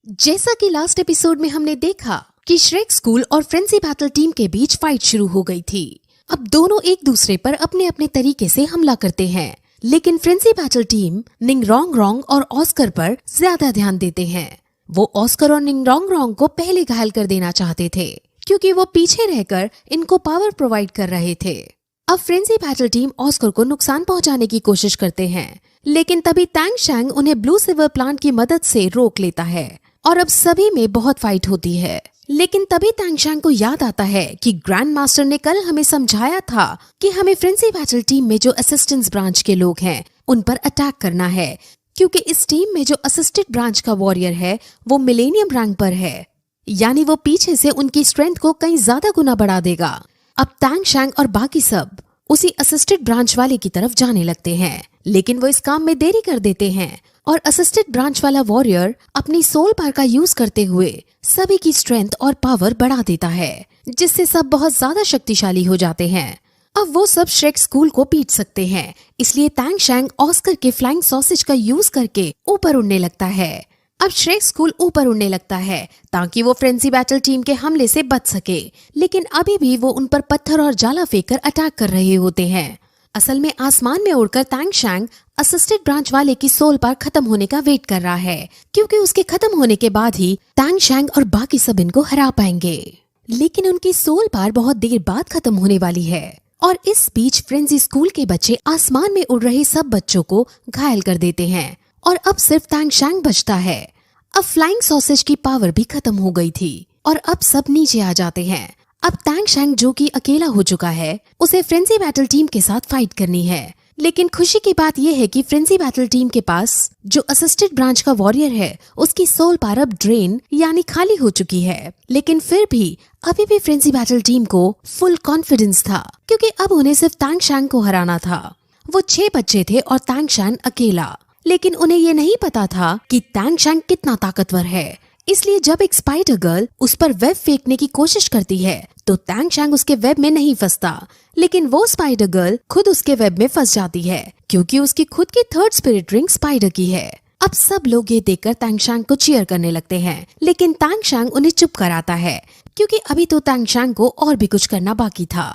जैसा कि last episode में हमने देखा कि श्रेक स्कूल और फ्रेंजी बैटल टीम के बीच फाइट शुरू हो गई थी। अब दोनों एक दूसरे पर अपने अपने तरीके से हमला करते हैं, लेकिन फ्रेंजी बैटल टीम निंगरोंग और ऑस्कर पर ज्यादा ध्यान देते हैं। वो ऑस्कर और निंगरोंग को पहले घायल कर देना चाहते थे क्योंकि वो पीछे रहकर इनको पावर प्रोवाइड कर रहे थे। अब फ्रेंजी बैटल टीम ऑस्कर को नुकसान पहुंचाने की कोशिश करते हैं, लेकिन तभी टैंग शैंग उन्हें ब्लू सिल्वर प्लांट की मदद से रोक लेता है और अब सभी में बहुत फाइट होती है। लेकिन तभी टैंग शैंग को याद आता है कि ग्रैंड मास्टर ने कल हमें समझाया था कि हमें फ्रेंजी बैटल टीम में जो असिस्टेंस ब्रांच के लोग हैं उन पर अटैक करना है, क्योंकि इस टीम में जो असिस्टेड ब्रांच का वॉरियर है वो मिलेनियम रैंक पर है, यानी वो पीछे से उनकी स्ट्रेंथ को कई ज्यादा गुना बढ़ा देगा। अब टैंग शैंग और बाकी सब उसी असिस्टेड ब्रांच वाले की तरफ जाने लगते हैं, लेकिन वो इस काम में देरी कर देते हैं और असिस्टेड ब्रांच वाला वॉरियर अपनी सोल पावर का यूज करते हुए सभी की स्ट्रेंथ और पावर बढ़ा देता है, जिससे सब बहुत ज्यादा शक्तिशाली हो जाते हैं। अब वो सब श्रेक स्कूल को पीट सकते हैं, इसलिए टैंग शैंग ऑस्कर के फ्लाइंग सॉसेज का यूज करके ऊपर उड़ने लगता है। अब श्रेक स्कूल ऊपर उड़ने लगता है ताकि वो फ्रेंजी बैटल टीम के हमले से बच सके, लेकिन अभी भी वो उन पर पत्थर और जाला फेंककर अटैक कर रहे होते हैं। असल में आसमान में उड़कर टैंग शैंग असिस्टेड ब्रांच वाले की सोल पावर खत्म होने का वेट कर रहा है, क्योंकि उसके खत्म होने के बाद ही टैंग शैंग और बाकी सब इनको हरा पाएंगे। लेकिन उनकी सोल पावर बहुत देर बाद खत्म होने वाली है और इस बीच फ्रेंजी स्कूल के बच्चे आसमान में उड़ रहे सब बच्चों को घायल कर देते हैं और अब सिर्फ टैंग शैंग बचता है। अब फ्लाइंग सॉसेज की पावर भी खत्म हो गई थी और अब सब नीचे आ जाते हैं। अब टैंग शैंग जो कि अकेला हो चुका है, उसे फ्रेंजी बैटल टीम के साथ फाइट करनी है। लेकिन खुशी की बात यह है कि फ्रेंजी बैटल टीम के पास जो असिस्टेड ब्रांच का वॉरियर है उसकी सोल पावर अब ड्रेन यानी खाली हो चुकी है। लेकिन फिर भी अभी भी फ्रेंजी बैटल टीम को फुल कॉन्फिडेंस था, क्योंकि अब उन्हें सिर्फ टैंग शैंग को हराना था। वो 6 बच्चे थे और टैंग शैंग अकेला, लेकिन उन्हें ये नहीं पता था कि टैंग शैंग कितना ताकतवर है। इसलिए जब एक स्पाइडर गर्ल उस पर वेब फेंकने की कोशिश करती है तो टैंग शैंग उसके वेब में नहीं फंसता, लेकिन वो स्पाइडर गर्ल खुद उसके वेब में फंस जाती है, क्योंकि उसकी खुद की थर्ड स्पिरिट रिंग स्पाइडर की है। अब सब लोग ये देखकर टैंग शैंग को चीयर करने लगते हैं, लेकिन टैंग शैंग उन्हें चुप कराता है, क्योंकि अभी तो टैंग शैंग को और भी कुछ करना बाकी था।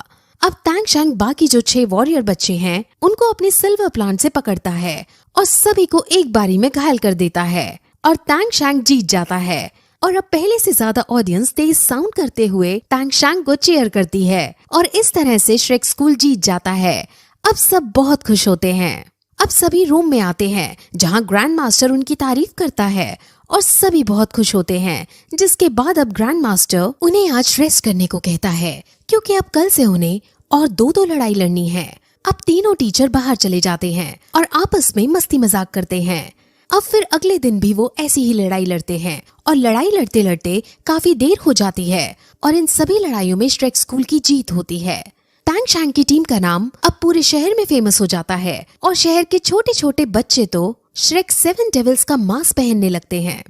अब टैंग शैंग बाकी जो 6 वॉरियर बच्चे हैं उनको अपने सिल्वर प्लांट से पकड़ता है और सभी को एक बारी में घायल कर देता है और टैंग शैंग जीत जाता है। और अब पहले से ज्यादा ऑडियंस तेज साउंड करते हुए टैंग शैंग को चीयर करती है और इस तरह से श्रेक स्कूल जीत जाता है। अब सब बहुत खुश होते हैं। अब सभी रूम में आते हैं जहां ग्रैंड मास्टर उनकी तारीफ करता है और सभी बहुत खुश होते हैं, जिसके बाद अब ग्रैंड मास्टर उन्हें आज रेस्ट करने को कहता है, क्योंकि अब कल से उन्हें और 2 लड़ाई लड़नी है। अब तीनों टीचर बाहर चले जाते हैं और आपस में मस्ती मजाक करते हैं। अब फिर अगले दिन भी वो ऐसी ही लड़ाई लड़ते हैं और लड़ाई लड़ते लड़ते काफी देर हो जाती है और इन सभी लड़ाइयों में श्रेक स्कूल की जीत होती है। टैंग शैंग की टीम का नाम अब पूरे शहर में फेमस हो जाता है और शहर के छोटे छोटे बच्चे तो श्रेक 7 डेविल्स का मास्क पहनने लगते हैं।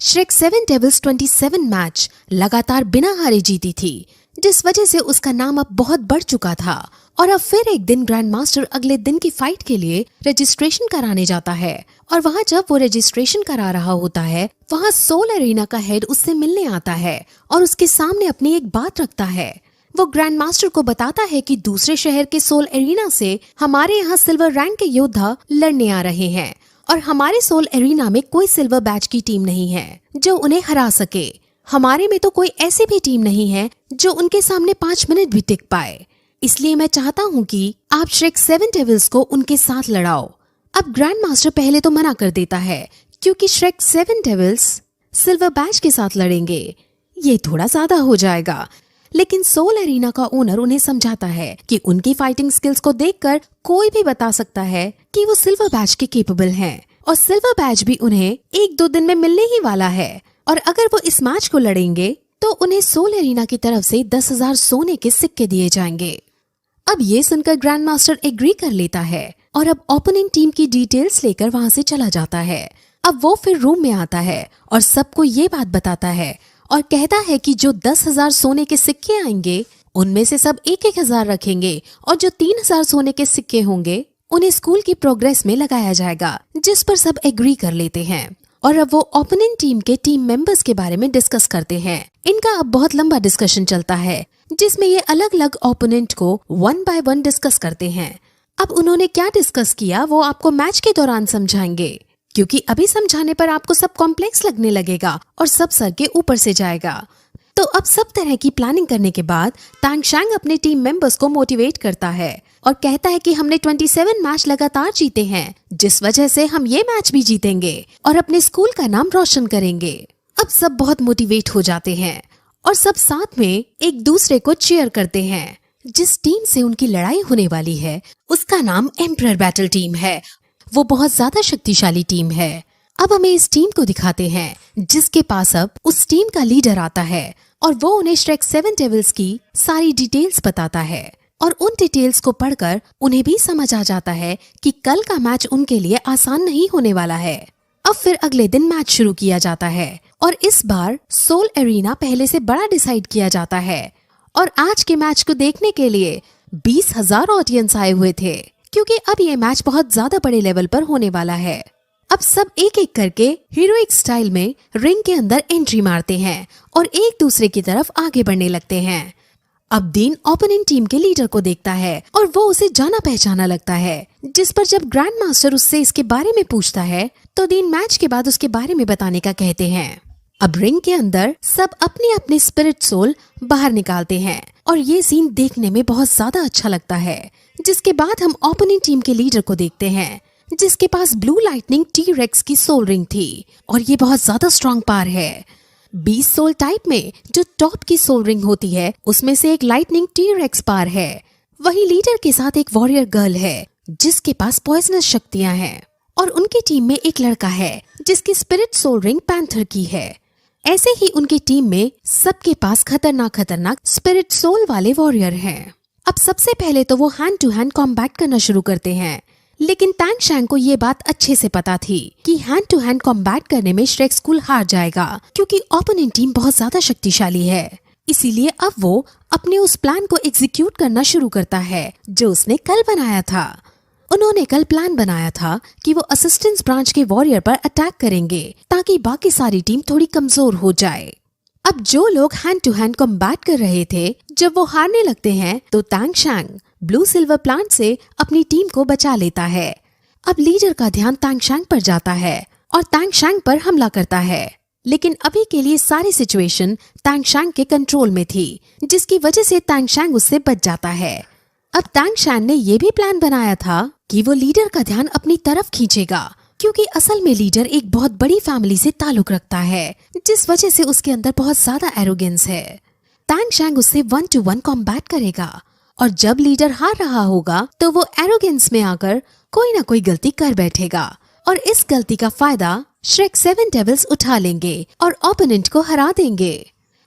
श्रेक 7 डेविल्स 27 मैच लगातार बिना हारे जीती थी, जिस वजह से उसका नाम अब बहुत बढ़ चुका था। और अब फिर एक दिन ग्रैंड मास्टर अगले दिन की फाइट के लिए रजिस्ट्रेशन कराने जाता है और वहाँ जब वो रजिस्ट्रेशन करा रहा होता है, वहाँ सोल एरिना का हेड उससे मिलने आता है और उसके सामने अपनी एक बात रखता है। वो ग्रैंड मास्टर को बताता है कि दूसरे शहर के सोल एरिना से हमारे यहाँ सिल्वर रैंक के योद्धा लड़ने आ रहे हैं और हमारे सोल एरिना में कोई सिल्वर बैच की टीम नहीं है जो उन्हें हरा सके। हमारे में तो कोई ऐसी भी टीम नहीं है जो उनके सामने 5 मिनट भी टिक पाए। इसलिए मैं चाहता हूँ कि आप श्रेक 7 डेविल्स को उनके साथ लड़ाओ। अब ग्रैंड मास्टर पहले तो मना कर देता है, क्योंकि श्रेक 7 डेविल्स सिल्वर बैच के साथ लड़ेंगे, ये थोड़ा ज्यादा हो जाएगा। लेकिन सोल एरिना का ओनर उन्हें समझाता है कि उनकी फाइटिंग स्किल्स को देखकर कोई भी बता सकता है कि वो सिल्वर बैच के केपेबल हैं और सिल्वर बैच भी उन्हें 1-2 दिन में मिलने ही वाला है और अगर वो इस मैच को लड़ेंगे तो उन्हें सोल एरिना की तरफ से 10,000 सोने के सिक्के दिए जाएंगे। अब ये सुनकर ग्रैंड मास्टर एग्री कर लेता है और अब ओपोनेंट टीम की डिटेल्स लेकर वहाँ से चला जाता है। अब वो फिर रूम में आता है और सबको ये बात बताता है और कहता है कि जो 10,000 सोने के सिक्के आएंगे उनमें से सब 1,000 रखेंगे और जो 3,000 सोने के सिक्के होंगे उन्हें स्कूल की प्रोग्रेस में लगाया जाएगा, जिस पर सब एग्री कर लेते हैं। और अब वो ओपोनेंट टीम के टीम मेंबर्स के बारे में डिस्कस करते हैं। इनका अब बहुत लंबा डिस्कशन चलता है जिसमें ये अलग अलग ओपोनेंट को 1 बाय 1 डिस्कस करते हैं। अब उन्होंने क्या डिस्कस किया वो आपको मैच के दौरान समझाएंगे, क्योंकि अभी समझाने पर आपको सब कॉम्प्लेक्स लगने लगेगा और सब सर के ऊपर से जाएगा। तो अब सब तरह की प्लानिंग करने के बाद तांग शैंग अपने टीम मेंबर्स को मोटिवेट करता है और कहता है कि हमने 27 मैच लगातार जीते हैं, जिस वजह से हम ये मैच भी जीतेंगे और अपने स्कूल का नाम रोशन करेंगे। अब सब बहुत मोटिवेट हो जाते हैं और सब साथ में एक दूसरे को चीयर करते हैं। जिस टीम से उनकी लड़ाई होने वाली है उसका नाम एम्परर बैटल टीम है। वो बहुत ज्यादा शक्तिशाली टीम है। अब हमें इस टीम को दिखाते हैं जिसके पास अब उस टीम का लीडर आता है और वो उन्हें श्रेक 7 डेविल्स की सारी डिटेल्स बताता है और उन डिटेल्स को पढ़कर उन्हें भी समझ आ जाता है कि कल का मैच उनके लिए आसान नहीं होने वाला है। अब फिर अगले दिन मैच शुरू किया जाता है और इस बार सोल एरिना पहले से बड़ा डिसाइड किया जाता है और आज के मैच को देखने के लिए 20,000 ऑडियंस आए हुए थे, क्योंकि अब ये मैच बहुत ज्यादा बड़े लेवल पर होने वाला है। अब सब एक एक करके हीरोइक स्टाइल में रिंग के अंदर एंट्री मारते हैं और एक दूसरे की तरफ आगे बढ़ने लगते हैं। अब दीन ओपोनेंट टीम के लीडर को देखता है और वो उसे जाना पहचाना लगता है, जिस पर जब ग्रैंड मास्टर उससे इसके बारे में पूछता है तो दीन मैच के बाद उसके बारे में बताने का कहते हैं। अब रिंग के अंदर सब अपनी अपनी स्पिरिट सोल बाहर निकालते हैं और ये सीन देखने में बहुत ज्यादा अच्छा लगता है। जिसके बाद हम ओपोनेंट टीम के लीडर को देखते हैं जिसके पास ब्लू लाइटनिंग टी-रेक्स की सोल रिंग थी और ये बहुत ज्यादा स्ट्रॉन्ग पार है। 20 सोल टाइप में जो टॉप की सोल रिंग होती है उसमें से एक लाइटनिंग टी-रेक्स पार है। वही लीडर के साथ एक वॉरियर गर्ल है जिसके पास पॉइजनस शक्तियां हैं और उनकी टीम में एक लड़का है जिसकी स्पिरिट सोल रिंग पैंथर की है। ऐसे ही उनकी टीम में सबके पास खतरनाक स्पिरिट सोल वाले वॉरियर हैं। अब सबसे पहले तो वो हैंड टू हैंड कॉम्बैट करना शुरू करते हैं, लेकिन तांग शैंग को ये बात अच्छे से पता थी कि हैंड टू हैंड कॉम्बैट करने में श्रेक स्कूल हार जाएगा, क्योंकि ओपोनेंट टीम बहुत ज्यादा शक्तिशाली है। इसीलिए अब वो अपने उस प्लान को एग्जीक्यूट करना शुरू करता है जो उसने कल बनाया था। उन्होंने कल प्लान बनाया था कि वो असिस्टेंस ब्रांच के वॉरियर पर अटैक करेंगे ताकि बाकी सारी टीम थोड़ी कमजोर हो जाए। अब जो लोग हैंड टू हैंड कॉम्बैट कर रहे थे, जब वो हारने लगते हैं तो तांग शैंग ब्लू सिल्वर प्लांट से अपनी टीम को बचा लेता है। अब लीडर का ध्यान तांग शैंग पर जाता है और तांग शैंग पर हमला करता है, लेकिन अभी के लिए सारी सिचुएशन तांग शैंग के कंट्रोल में थी, जिसकी वजह से तांग शैंग उससे बच जाता है। अब तांग शैंग ने ये भी प्लान बनाया था कि वो लीडर का ध्यान अपनी तरफ खींचेगा, क्योंकि असल में लीडर एक बहुत बड़ी फैमिली से ताल्लुक रखता है, जिस वजह से उसके अंदर बहुत ज्यादा एरोगेंस है। तांग शैंग उससे 1 to 1 कॉम्बैट करेगा और जब लीडर हार रहा होगा तो वो एरोगेंस में आकर कोई ना कोई गलती कर बैठेगा और इस गलती का फायदा श्रेक 7 डेविल्स उठा लेंगे और ओपोनेंट को हरा देंगे।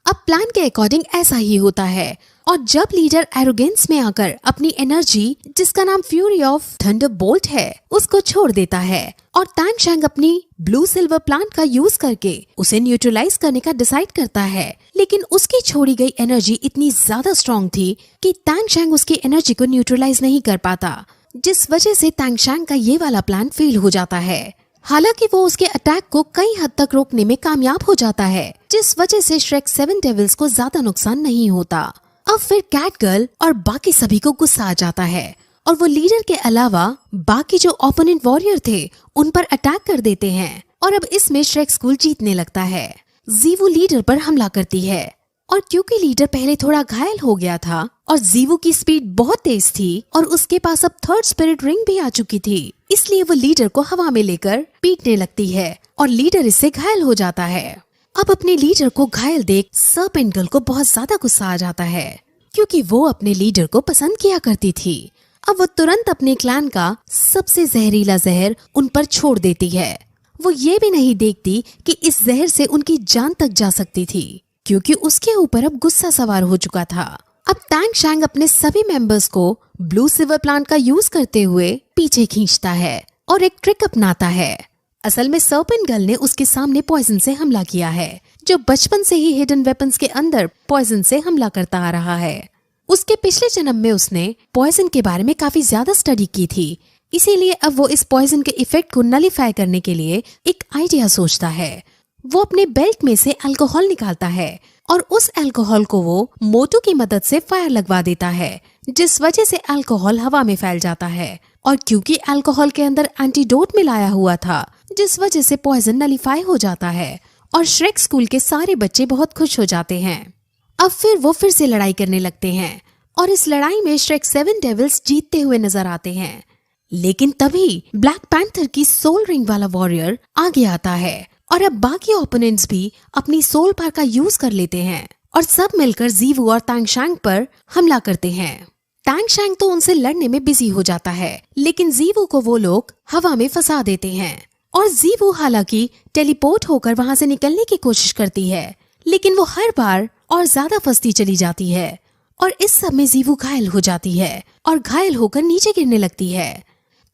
अब प्लान के अकॉर्डिंग ऐसा ही होता है और जब लीडर एरोगेंस में आकर अपनी एनर्जी, जिसका नाम फ्यूरी ऑफ थंडरबोल्ट है, उसको छोड़ देता है और तांग शैंग अपनी ब्लू सिल्वर प्लांट का यूज करके उसे न्यूट्रलाइज करने का डिसाइड करता है, लेकिन उसकी छोड़ी गई एनर्जी इतनी ज्यादा स्ट्रॉन्ग थी कि तांग शैंग उसकी एनर्जी को न्यूट्रलाइज नहीं कर पाता, जिस वजह से तांग शैंग का ये वाला प्लान फेल हो जाता है। हालांकि वो उसके अटैक को कई हद तक रोकने में कामयाब हो जाता है, जिस वजह से श्रेक 7 डेविल्स को ज्यादा नुकसान नहीं होता। अब फिर कैट गर्ल और बाकी सभी को गुस्सा आ जाता है और वो लीडर के अलावा बाकी जो ओपोनेंट वॉरियर थे उन पर अटैक कर देते हैं और अब इसमें श्रेक स्कूल जीतने लगता है। जीवू लीडर पर हमला करती है और क्योंकि लीडर पहले थोड़ा घायल हो गया था और जीवू की स्पीड बहुत तेज थी और उसके पास अब 3rd स्पिरिट रिंग भी आ चुकी थी, इसलिए वो लीडर को हवा में लेकर पीटने लगती है और लीडर इससे घायल हो जाता है। अब अपने लीडर को घायल देख सर्पेंट गर्ल को बहुत ज्यादा गुस्सा आ जाता है, क्योंकि वो अपने लीडर को पसंद किया करती थी। अब वो तुरंत अपने क्लैन का सबसे जहरीला जहर उन पर छोड़ देती है। वो ये भी नहीं देखती कि इस जहर से उनकी जान तक जा सकती थी, क्योंकि उसके ऊपर अब गुस्सा सवार हो चुका था। अब तांग शैंग अपने सभी मेंबर्स को ब्लू सिल्वर प्लांट का यूज करते हुए पीछे खींचता है और एक ट्रिक अपनाता है। असल में सर्पेंट गर्ल ने उसके सामने पॉइजन से हमला किया है, जो बचपन से ही हिडन वेपन्स के अंदर पॉइजन से हमला करता आ रहा है। उसके पिछले जन्म में उसने पॉइजन के बारे में काफी ज्यादा स्टडी की थी, इसीलिए अब वो इस पॉइजन के इफेक्ट को नलीफाई करने के लिए एक आइडिया सोचता है। वो अपने बेल्ट में से अल्कोहल निकालता है और उस अल्कोहल को वो मोटू की मदद से फायर लगवा देता है, जिस वजह से अल्कोहल हवा में फैल जाता है। और क्योंकि अल्कोहल के अंदर एंटीडोट मिलाया हुआ था, जिस वजह से पॉइजन नलीफाई हो जाता है और श्रेक स्कूल के सारे बच्चे बहुत खुश हो जाते हैं। अब वो फिर से लड़ाई करने लगते हैं और इस लड़ाई में श्रेक 7 डेविल्स जीतते हुए नजर आते हैं। लेकिन तभी ब्लैक पैंथर की सोल रिंग वाला वॉरियर आगे आता है और अब बाकी ओपोनेंट्स भी अपनी सोल पावर का यूज कर लेते हैं और सब मिलकर जीवू और तांगशैंग पर हमला करते हैं। तांगशैंग तो उनसे लड़ने में बिजी हो जाता है, लेकिन जीवू को वो लोग हवा में फंसा देते हैं और जीवू हालांकि टेलीपोर्ट होकर वहां से निकलने की कोशिश करती है, लेकिन वो हर बार और ज्यादा फंसती चली जाती है और इस सब में जीवू घायल हो जाती है और घायल होकर नीचे गिरने लगती है।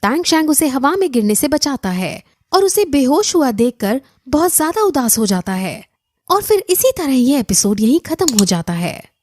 तांगशैंग उसे हवा में गिरने से बचाता है और उसे बेहोश हुआ देखकर बहुत ज्यादा उदास हो जाता है और फिर इसी तरह ये एपिसोड यहीं खत्म हो जाता है।